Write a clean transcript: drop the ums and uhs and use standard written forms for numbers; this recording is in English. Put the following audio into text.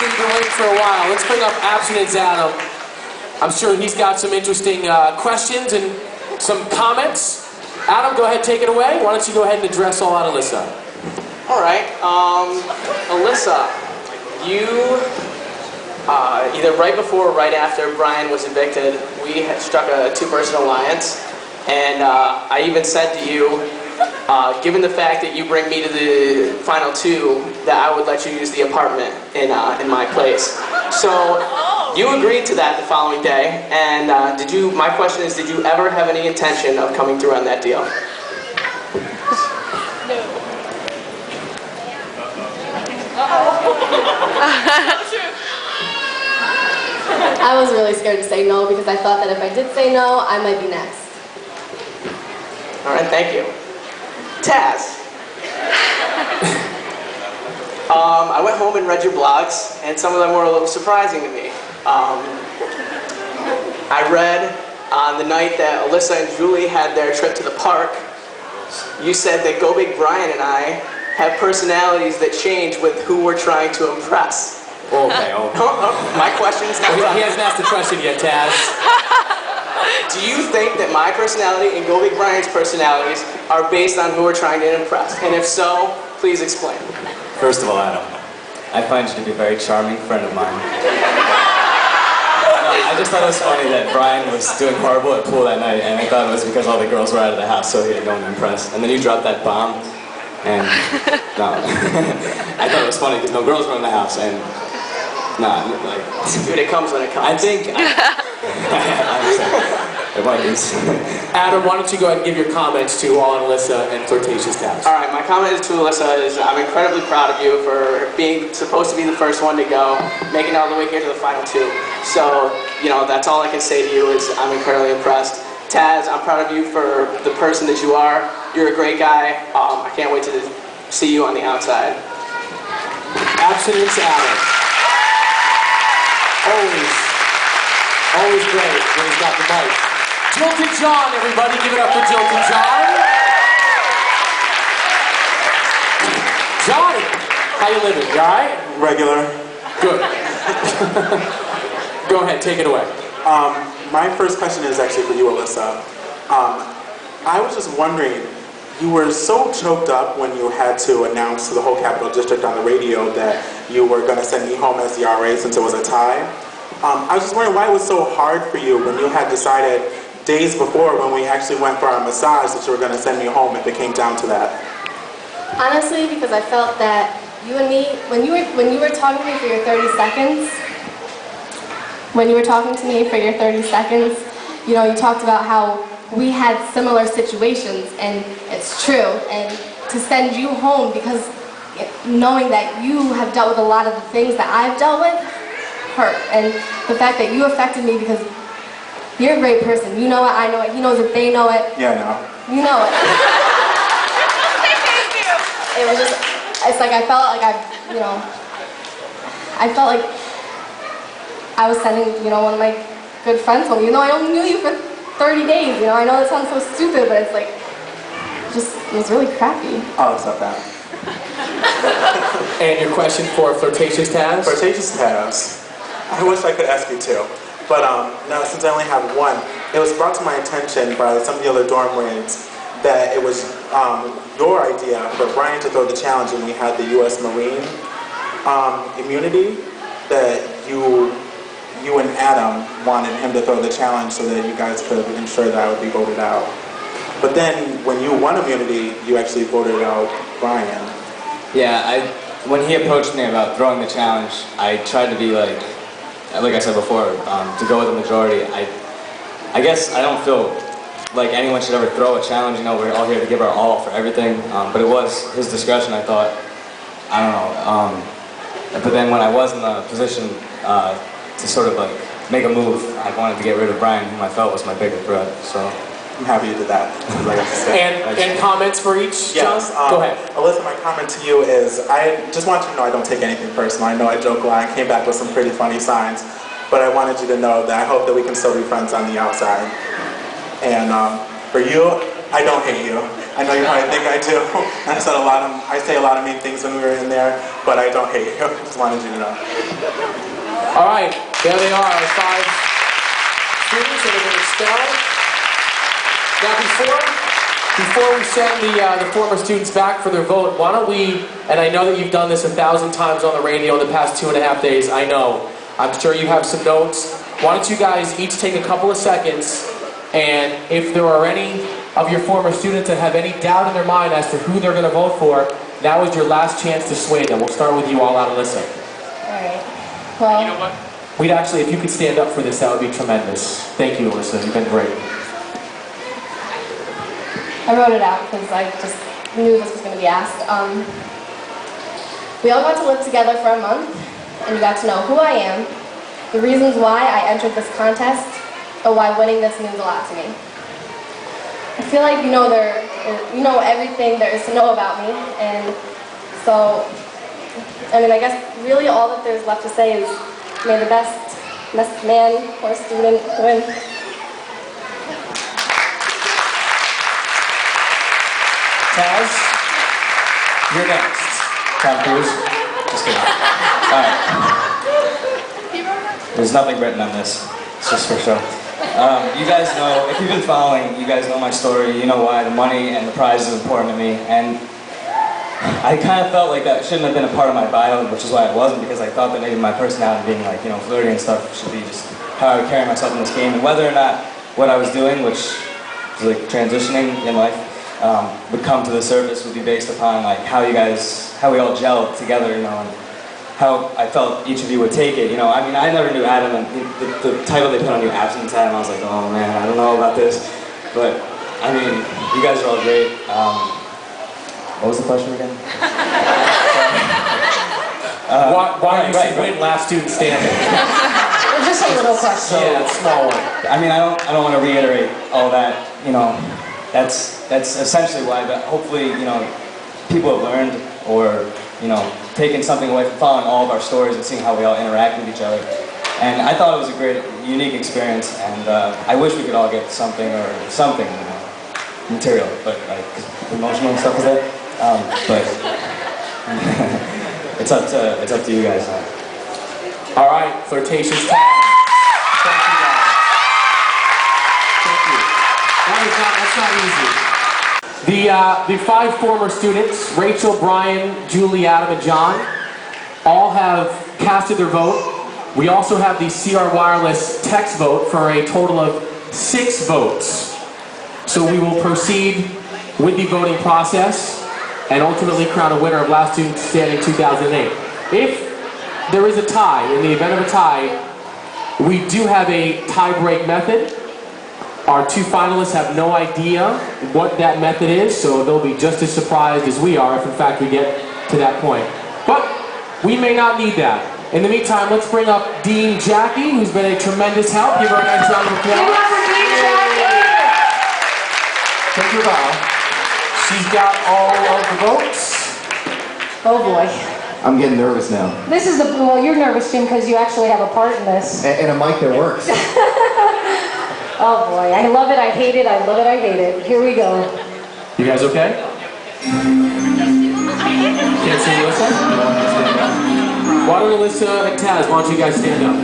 sure you've been waiting for a while. Let's bring up Abstinence Adam. I'm sure he's got some interesting questions and some comments. Adam, go ahead, take it away. Why don't you go ahead and address all out Alyssa? All right, Alyssa, you, either right before or right after Brian was evicted, we had struck a two-person alliance, and I even said to you, given the fact that you bring me to the final two, that I would let you use the apartment in my place. So you agreed to that the following day, and my question is, did you ever have any intention of coming through on that deal? No. I was really scared to say no because I thought that if I did say no, I might be next. All right, thank you. Taz. I went home and read your blogs, and some of them were a little surprising to me. I read on the night that Alyssa and Julie had their trip to the park, you said that Go Big Brian and I have personalities that change with who we're trying to impress. Okay, My question's not done. He hasn't asked a question yet, Taz. Do you think that my personality and Go Big Brian's personalities are based on who we're trying to impress? And if so, please explain. First of all, Adam, I find you to be a very charming friend of mine. No, I just thought it was funny that Brian was doing horrible at pool that night, and I thought it was because all the girls were out of the house, so he had no one to impress. And then you dropped that bomb, and no, I thought it was funny because no girls were in the house, and Dude, it comes when it comes. I think. Adam, why don't you go ahead and give your comments to all on Alyssa and Flirtatious Taz? All right, my comment to Alyssa is I'm incredibly proud of you for being supposed to be the first one to go, making it all the way here to the final two. So, that's all I can say to you is I'm incredibly impressed. Taz, I'm proud of you for the person that you are. You're a great guy. I can't wait to see you on the outside. Abstinence Adam. Always great when he's got the mic. Jilted John, everybody, give it up for Jilted John. Johnny, how you living? You all right? Regular. Good. Go ahead, take it away. My first question is actually for you, Alyssa. I was just wondering, you were so choked up when you had to announce to the whole Capital District on the radio that you were going to send me home as the RA since it was a tie. I was just wondering why it was so hard for you when you had decided days before when we actually went for our massage that you were going to send me home if it came down to that. Honestly, because I felt that you and me, when you were talking to me for your 30 seconds, you talked about how we had similar situations, and it's true. And to send you home, because knowing that you have dealt with a lot of the things that I've dealt with, hurt. And the fact that you affected me because you're a great person. You know it, I know it, he knows it, they know it. Yeah, I know. You know it. It was just, it's like I felt like I was sending, one of my good friends home, even though I only knew you for 30 days, I know that sounds so stupid, but it's like, it was really crappy. I'll accept that. And your question for Flirtatious Taz? Flirtatious Taz. I wish I could ask you two. But now, since I only have one, it was brought to my attention by some of the other dorm mates that it was your idea for Brian to throw the challenge when we had the U.S. Marine immunity, that you and Adam wanted him to throw the challenge so that you guys could ensure that I would be voted out. But then, when you won immunity, you actually voted out Brian. Yeah, when he approached me about throwing the challenge, I tried to be like I said before, to go with the majority. I guess I don't feel like anyone should ever throw a challenge. We're all here to give our all for everything. But it was his discretion. I thought, I don't know. But then when I was in the position to sort of make a move, I wanted to get rid of Brian, whom I felt was my bigger threat. So I'm happy you did that. And comments for each, John? Yes. Go ahead. Alyssa, my comment to you is, I just want you to know I don't take anything personal. I know I joke a lot. I came back with some pretty funny signs, but I wanted you to know that I hope that we can still be friends on the outside. And for you, I don't hate you. I know you probably think I do. I say a lot of mean things when we were in there, but I don't hate you. Just wanted you to know. All right, there they are, our 5 students that have been expelled. Now before we send the former students back for their vote, why don't we, and I know that you've done this 1,000 times on the radio in the past 2.5 days, I know. I'm sure you have some notes. Why don't you guys each take a couple of seconds, and if there are any of your former students that have any doubt in their mind as to who they're going to vote for, now is your last chance to sway them. We'll start with you all out, Alyssa. Alright. Well, You know what? We'd actually, if you could stand up for this, that would be tremendous. Thank you, Alyssa. You've been great. I wrote it out because I just knew this was going to be asked. We all got to live together for a month, and you got to know who I am, the reasons why I entered this contest, and why winning this means a lot to me. I feel like you know everything there is to know about me, and so, I mean, I guess really all that there's left to say is may the best man or student win. Taz, you're next. Tom Cruise? Just kidding. Alright. There's nothing written on this. It's just for show. You guys know, if you've been following, you guys know my story. You know why the money and the prize is important to me. And I kind of felt like that shouldn't have been a part of my bio, which is why it wasn't, because I thought that maybe my personality being like, flirty and stuff should be just how I would carry myself in this game. And whether or not what I was doing, which was like transitioning in life, would come to the surface would be based upon like how we all gelled together, and how I felt each of you would take it. I mean, I never knew Adam, and the title they put on you, Absence Adam, I was like, oh man, I don't know about this. But, I mean, you guys are all great. What was the question again? Why you should win last student standing? Just a little question. Yeah, a small one. I mean, I don't want to reiterate all that, that's essentially why, but hopefully, people have learned or, taken something away from following all of our stories and seeing how we all interact with each other. And I thought it was a great, unique experience, and I wish we could all get something, material, but like emotional and stuff like that. But it's up to you guys. All right, flirtatious time. Thank you, guys. Thank you. That's not easy. The 5 former students, Rachel, Brian, Julie, Adam, and John, all have casted their vote. We also have the CR Wireless text vote for a total of 6 votes. So we will proceed with the voting process and ultimately crown a winner of Last Student Standing 2008. If there is a tie, in the event of a tie, we do have a tie-break method. Our 2 finalists have no idea what that method is, so they'll be just as surprised as we are if in fact we get to that point. But we may not need that. In the meantime, let's bring up Dean Jackie, who's been a tremendous help. Give her a nice round of applause. Give it up for Dean Jackie! Take your bow. She's got all of the votes. Oh boy. I'm getting nervous now. This is well, you're nervous, Jim, because you actually have a part in this. And a mic that works. Oh boy, I love it, I hate it, I love it, I hate it. Here we go. You guys okay? Can't see Alyssa? Why don't Alyssa and Taz, why don't you guys stand up?